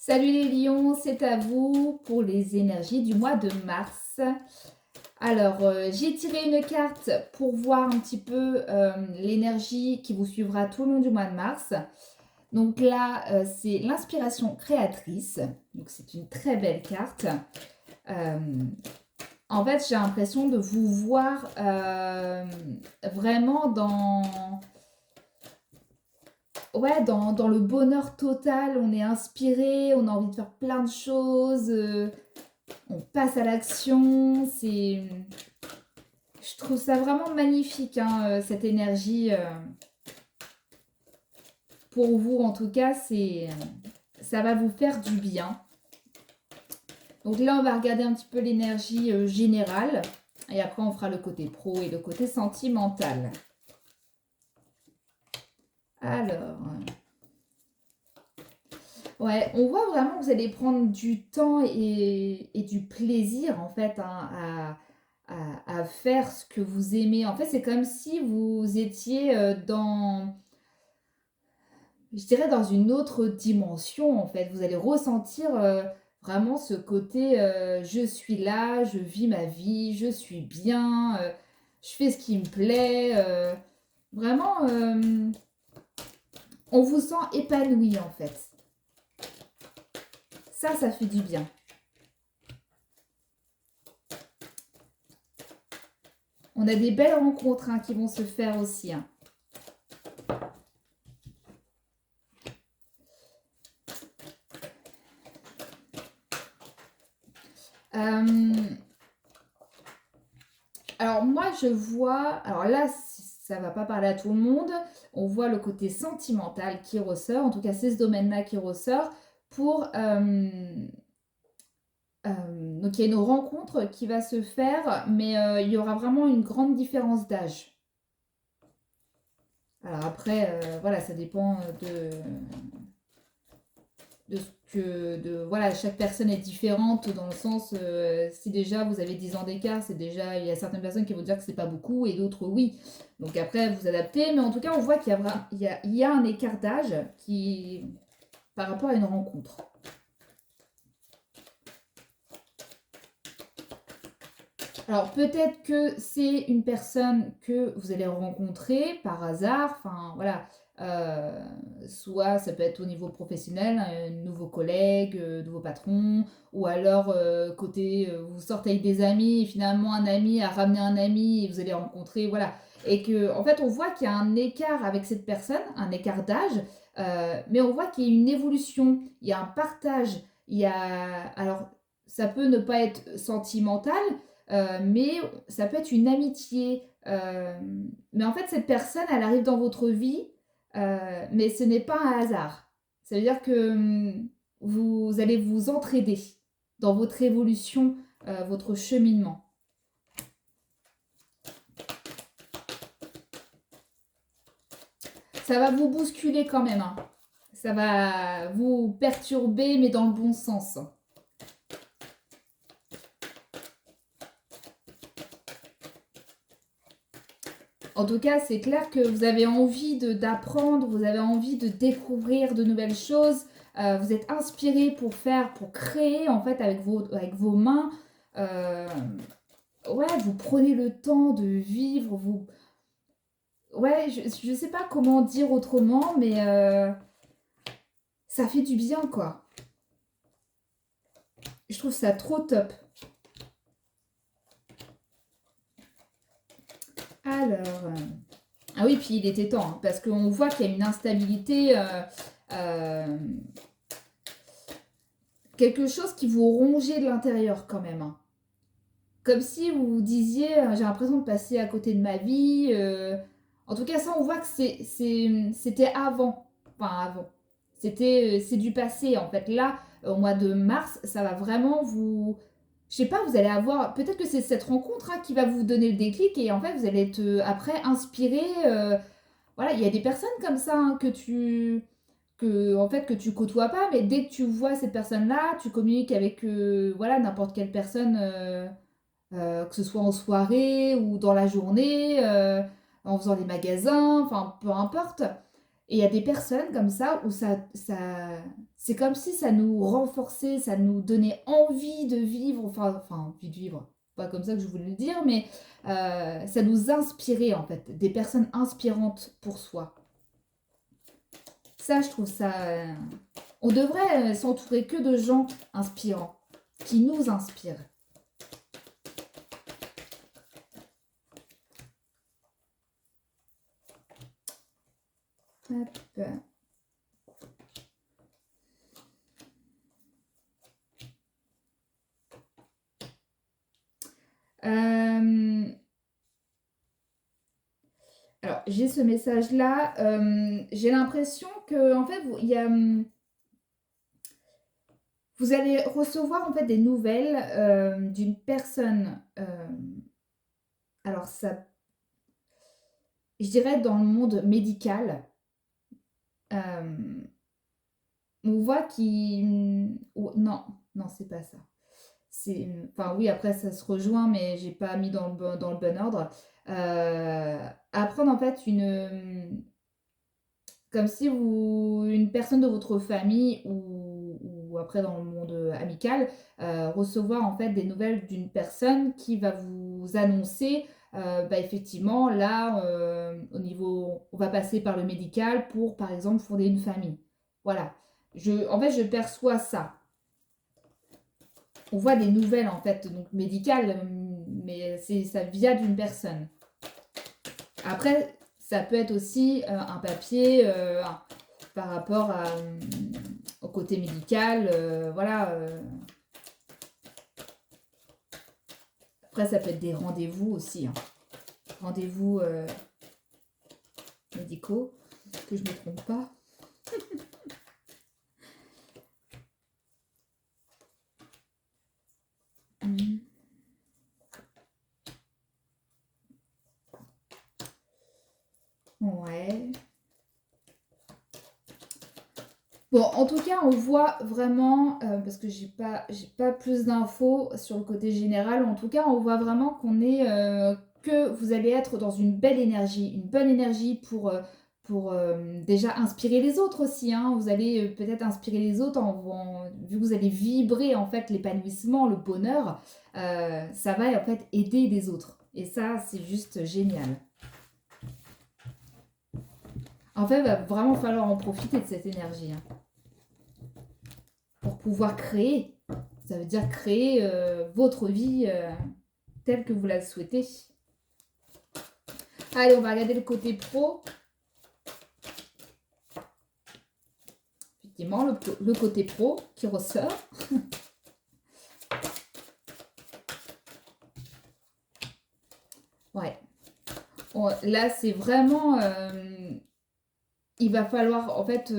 Salut les lions, c'est à vous pour les énergies du mois de mars. Alors, j'ai tiré une carte pour voir un petit peu l'énergie qui vous suivra tout le long du mois de mars. Donc là, c'est l'inspiration créatrice. Donc c'est une très belle carte. Euh, En fait, j'ai l'impression de vous voir vraiment dans le bonheur total. On est inspiré, on a envie de faire plein de choses. On passe à l'action. Je trouve ça vraiment magnifique, hein, cette énergie. Pour vous, en tout cas, ça va vous faire du bien. Donc là, on va regarder un petit peu l'énergie générale. Et après, on fera le côté pro et le côté sentimental. Alors, ouais, on voit vraiment que vous allez prendre du temps et du plaisir, en fait, hein, à faire ce que vous aimez. En fait, c'est comme si vous étiez je dirais, dans une autre dimension, en fait. Vous allez ressentir vraiment ce côté je suis là, je vis ma vie, je suis bien, je fais ce qui me plaît. Vraiment, on vous sent épanoui, en fait. Ça fait du bien. On a des belles rencontres, hein, qui vont se faire aussi, hein. Euh, alors moi je vois, alors là ça va pas parler à tout le monde, on voit le côté sentimental qui ressort, en tout cas c'est ce domaine-là qui ressort pour donc il y a une rencontre qui va se faire, mais il y aura vraiment une grande différence d'âge. Alors après, voilà, ça dépend de ce voilà, chaque personne est différente dans le sens, si déjà vous avez 10 ans d'écart, c'est déjà, il y a certaines personnes qui vont dire que c'est pas beaucoup et d'autres oui. Donc après, vous adaptez, mais en tout cas, on voit qu'il y a, il y a un écart d'âge par rapport à une rencontre. Alors peut-être que c'est une personne que vous allez rencontrer par hasard, enfin voilà, euh, soit ça peut être au niveau professionnel, un nouveau collègue, nouveau patron, ou alors côté vous sortez avec des amis et finalement un ami a ramené un ami et vous allez rencontrer, voilà. Et que en fait on voit qu'il y a un écart avec cette personne, un écart d'âge, mais on voit qu'il y a une évolution, il y a un partage, il y a alors ça peut ne pas être sentimental, mais ça peut être une amitié. Mais en fait, cette personne, elle arrive dans votre vie, mais ce n'est pas un hasard. Ça veut dire que vous allez vous entraider dans votre évolution, votre cheminement. Ça va vous bousculer quand même, hein. Ça va vous perturber, mais dans le bon sens. En tout cas, c'est clair que vous avez envie d'apprendre, vous avez envie de découvrir de nouvelles choses. Vous êtes inspiré pour faire, pour créer en fait avec vos mains. Euh, ouais, vous prenez le temps de vivre. Ouais, je sais pas comment dire autrement, mais ça fait du bien quoi. Je trouve ça trop top. Alors, ah oui, puis il était temps, hein, parce qu'on voit qu'il y a une instabilité. Euh, Quelque chose qui vous rongeait de l'intérieur quand même, hein. Comme si vous vous disiez, j'ai l'impression de passer à côté de ma vie. En tout cas, ça, on voit que c'était avant. Enfin, avant. C'est du passé, en fait. Là, au mois de mars, ça va vraiment vous... Je sais pas, vous allez avoir... Peut-être que c'est cette rencontre, hein, qui va vous donner le déclic et en fait, vous allez être après inspiré. Voilà, il y a des personnes comme ça, hein, en fait que tu côtoies pas, mais dès que tu vois cette personne-là, tu communiques avec voilà n'importe quelle personne, que ce soit en soirée ou dans la journée, en faisant les magasins, enfin peu importe. Et il y a des personnes comme ça où c'est comme si ça nous renforçait, ça nous donnait envie de vivre, enfin envie de vivre, pas comme ça que je voulais le dire, mais ça nous inspirait en fait, des personnes inspirantes pour soi. Ça, je trouve ça... on devrait s'entourer que de gens inspirants, qui nous inspirent. Hop. Euh, alors, j'ai ce message-là. J'ai l'impression que, en fait, vous allez recevoir en fait des nouvelles d'une personne. Alors, ça, je dirais dans le monde médical. euh, on voit qui, non, non, c'est pas ça. Enfin oui, après ça se rejoint, mais j'ai pas mis dans le bon ordre. Apprendre en fait comme si une personne de votre famille ou après dans le monde amical, recevoir en fait des nouvelles d'une personne qui va vous annoncer, bah, effectivement, là, au niveau, on va passer par le médical pour, par exemple, fonder une famille. Voilà. En fait, je perçois ça. On voit des nouvelles en fait, donc médicales, mais ça vient d'une personne. Après, ça peut être aussi un papier par rapport au côté médical, voilà. Après, ça peut être des rendez-vous aussi, hein. Rendez-vous médicaux, que je ne me trompe pas. Hum. Ouais. Bon, en tout cas, on voit vraiment, parce que j'ai pas plus d'infos sur le côté général, en tout cas, on voit vraiment que vous allez être dans une bonne énergie pour déjà inspirer les autres aussi, hein. Vous allez peut-être inspirer les autres vu que vous allez vibrer en fait l'épanouissement, le bonheur, ça va en fait aider les autres. Et ça, c'est juste génial. En fait, il va vraiment falloir en profiter de cette énergie, hein, pour pouvoir créer. Ça veut dire créer votre vie telle que vous la souhaitez. Allez, on va regarder le côté pro. Effectivement, le côté pro qui ressort. Ouais. Là, c'est vraiment... il va falloir en fait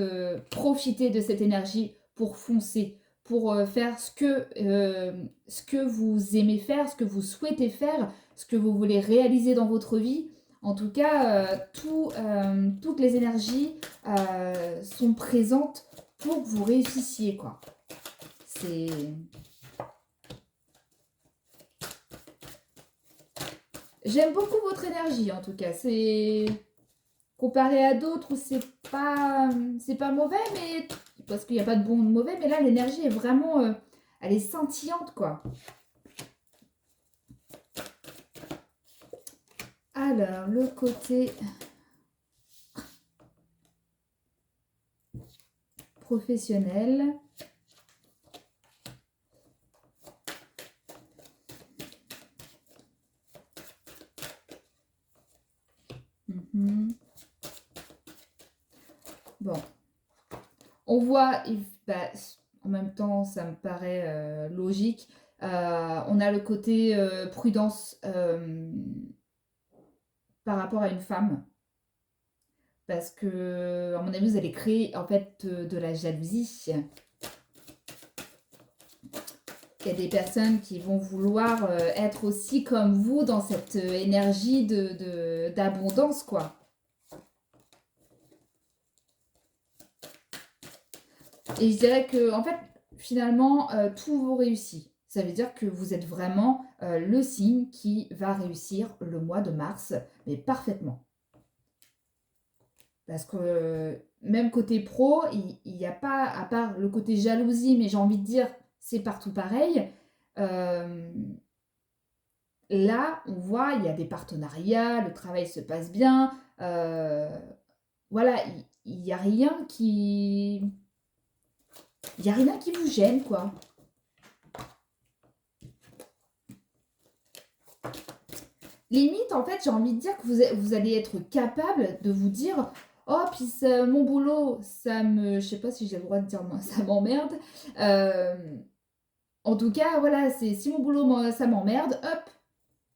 profiter de cette énergie pour foncer, pour faire ce que vous aimez faire, ce que vous souhaitez faire, ce que vous voulez réaliser dans votre vie. En tout cas, toutes les énergies sont présentes pour que vous réussissiez, quoi. C'est... J'aime beaucoup votre énergie, en tout cas. C'est... Comparé à d'autres où c'est pas mauvais, mais parce qu'il n'y a pas de bon ou de mauvais, mais là l'énergie est vraiment, elle est scintillante quoi. Alors le côté professionnel. Mhm. Bon, on voit, bah, en même temps ça me paraît logique. On a le côté prudence par rapport à une femme. Parce que, à mon avis, vous allez créer en fait de la jalousie. Il y a des personnes qui vont vouloir être aussi comme vous dans cette énergie d'abondance, quoi. Et je dirais que, en fait, finalement, tout vous réussit. Ça veut dire que vous êtes vraiment le signe qui va réussir le mois de mars, mais parfaitement. Parce que même côté pro, il y a pas, à part le côté jalousie, mais j'ai envie de dire, c'est partout pareil. Là, on voit, il y a des partenariats, le travail se passe bien. Voilà, il y a rien qui... Il y a rien qui vous gêne, quoi. Limite, en fait, j'ai envie de dire que vous allez être capable de vous dire, oh, puis mon boulot, ça me... Je sais pas si j'ai le droit de dire, moi, ça m'emmerde. Euh, En tout cas, voilà, c'est si mon boulot, ça m'emmerde, hop,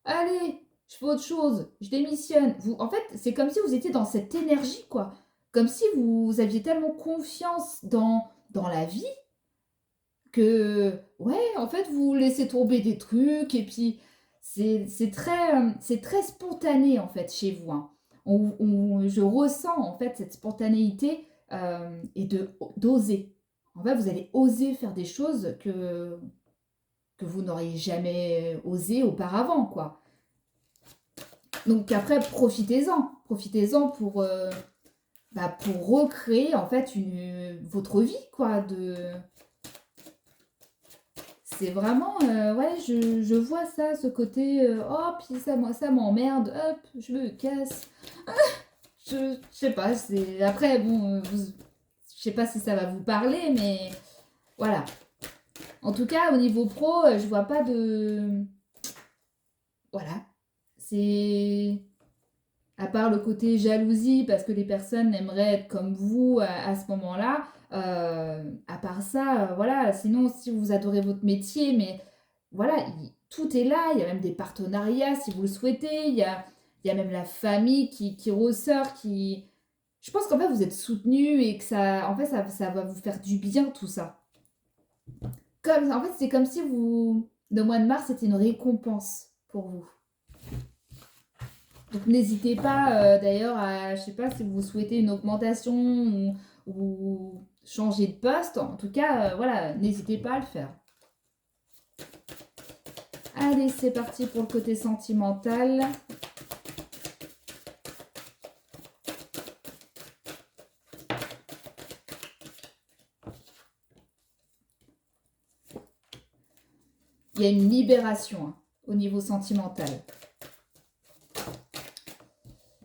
allez, je fais autre chose, je démissionne. Vous, en fait, c'est comme si vous étiez dans cette énergie, quoi. Comme si vous aviez tellement confiance dans la vie que, ouais, en fait, vous laissez tomber des trucs et puis c'est très spontané, en fait, chez vous, hein. Je ressens, en fait, cette spontanéité et d'oser. En fait, vous allez oser faire des choses que vous n'auriez jamais osé auparavant, quoi. Donc après, profitez-en. Profitez-en pour recréer, en fait, votre vie, quoi. C'est vraiment, ouais, je vois ça, ce côté, oh, puis ça, moi, ça m'emmerde, hop, je me casse. Je sais pas, c'est... Après, bon, je sais pas si ça va vous parler, mais voilà. En tout cas, au niveau pro, je vois pas de... Voilà. C'est... À part le côté jalousie, parce que les personnes aimeraient être comme vous à ce moment-là, à part ça, voilà, sinon si vous adorez votre métier, mais voilà, tout est là, il y a même des partenariats si vous le souhaitez, il y a même la famille qui ressort, qui... Je pense qu'en fait vous êtes soutenu et que ça, en fait, ça va vous faire du bien tout ça. En fait, c'est comme si le mois de mars c'était une récompense pour vous. Donc n'hésitez pas d'ailleurs à, je sais pas si vous souhaitez une augmentation ou changer de poste. En tout cas, voilà, n'hésitez pas à le faire. Allez, c'est parti pour le côté sentimental. Il y a une libération hein, au niveau sentimental.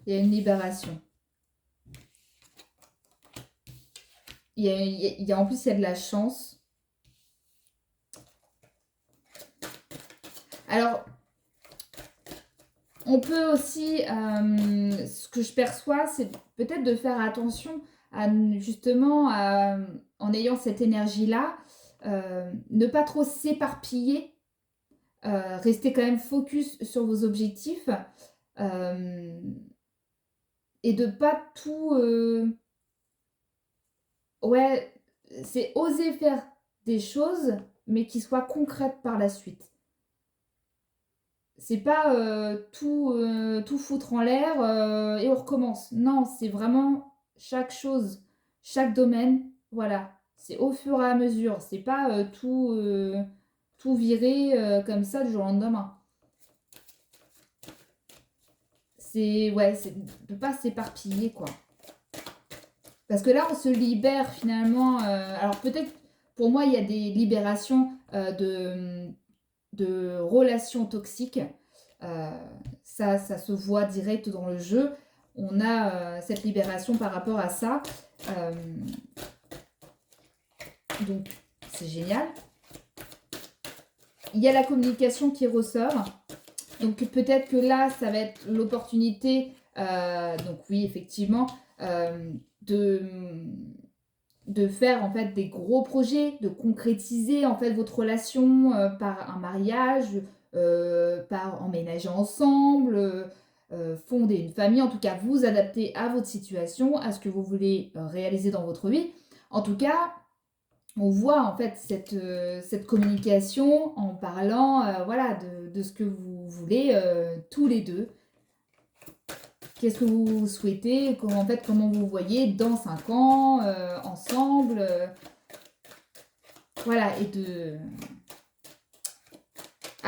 Il y a une libération. En plus, il y a de la chance. Alors, on peut aussi, ce que je perçois, c'est peut-être de faire attention à justement, en ayant cette énergie-là, ne pas trop s'éparpiller, rester quand même focus sur vos objectifs et de pas tout... ouais, c'est oser faire des choses, mais qui soient concrètes par la suite. C'est pas tout foutre en l'air et on recommence. Non, c'est vraiment chaque chose, chaque domaine, voilà. C'est au fur et à mesure. C'est pas tout virer comme ça du jour au lendemain. C'est de pas s'éparpiller, quoi. Parce que là, on se libère finalement. Alors peut-être, pour moi, il y a des libérations de relations toxiques. Euh, ça se voit direct dans le jeu. On a cette libération par rapport à ça. Euh, donc, c'est génial. Il y a la communication qui ressort. Donc, peut-être que là, ça va être l'opportunité, donc oui, effectivement, de faire en fait des gros projets, de concrétiser en fait votre relation par un mariage, par emménager ensemble, fonder une famille, en tout cas vous adapter à votre situation, à ce que vous voulez réaliser dans votre vie. En tout cas, on voit en fait cette communication en parlant voilà, de ce que vous voulez tous les deux. Qu'est-ce que vous souhaitez, comment, en fait, comment vous voyez dans 5 ans, ensemble. Voilà, et de...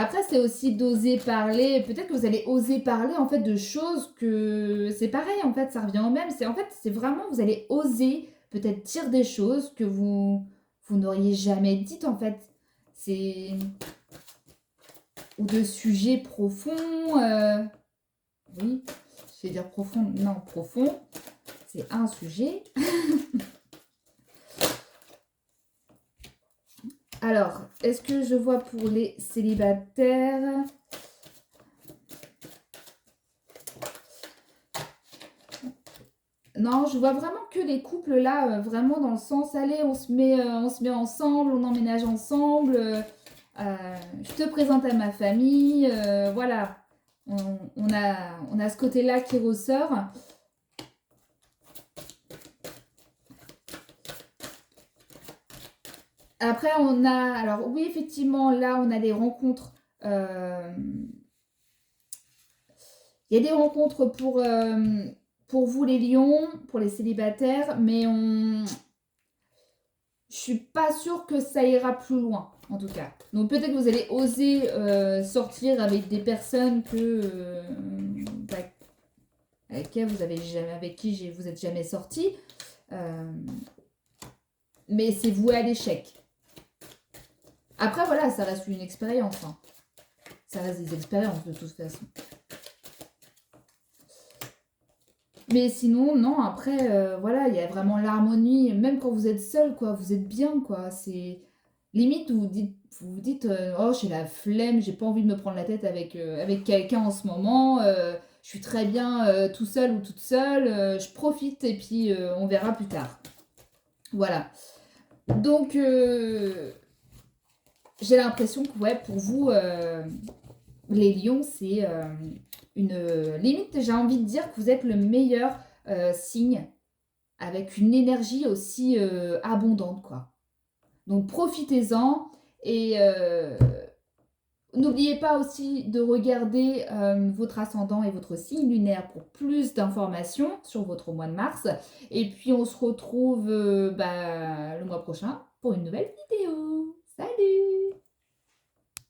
Après, c'est aussi d'oser parler. Peut-être que vous allez oser parler, en fait, de choses que c'est pareil, en fait, ça revient au même. C'est en fait, c'est vraiment vous allez oser peut-être dire des choses que vous n'auriez jamais dites, en fait. C'est ou de sujets profonds, oui, je vais dire profond, non, profond, c'est un sujet. Alors, est-ce que je vois pour les célibataires? Non, je vois vraiment que les couples là, vraiment dans le sens, allez, on se met ensemble, on emménage ensemble, je te présente à ma famille, voilà. On a ce côté-là qui ressort. Après, on a, alors oui, effectivement, là, on a des rencontres. euh, Il y a des rencontres pour vous, les lions, pour les célibataires, mais je suis pas sûre que ça ira plus loin, en tout cas. Donc peut-être que vous allez oser sortir avec des personnes bah, avec qui vous êtes jamais sorti, euh, mais c'est voué à l'échec. Après voilà, ça reste une expérience, hein. Ça reste des expériences de toute façon. Mais sinon, non, après, voilà, il y a vraiment l'harmonie, même quand vous êtes seul, quoi, vous êtes bien, quoi. C'est limite, vous vous dites, oh, j'ai la flemme, j'ai pas envie de me prendre la tête avec quelqu'un en ce moment, je suis très bien tout seul ou toute seule, je profite et puis on verra plus tard. Voilà. Donc, j'ai l'impression que, ouais, pour vous, les lions, c'est une limite, j'ai envie de dire que vous êtes le meilleur signe avec une énergie aussi abondante, quoi. Donc profitez-en et n'oubliez pas aussi de regarder votre ascendant et votre signe lunaire pour plus d'informations sur votre mois de mars. Et puis on se retrouve le mois prochain pour une nouvelle vidéo. Salut!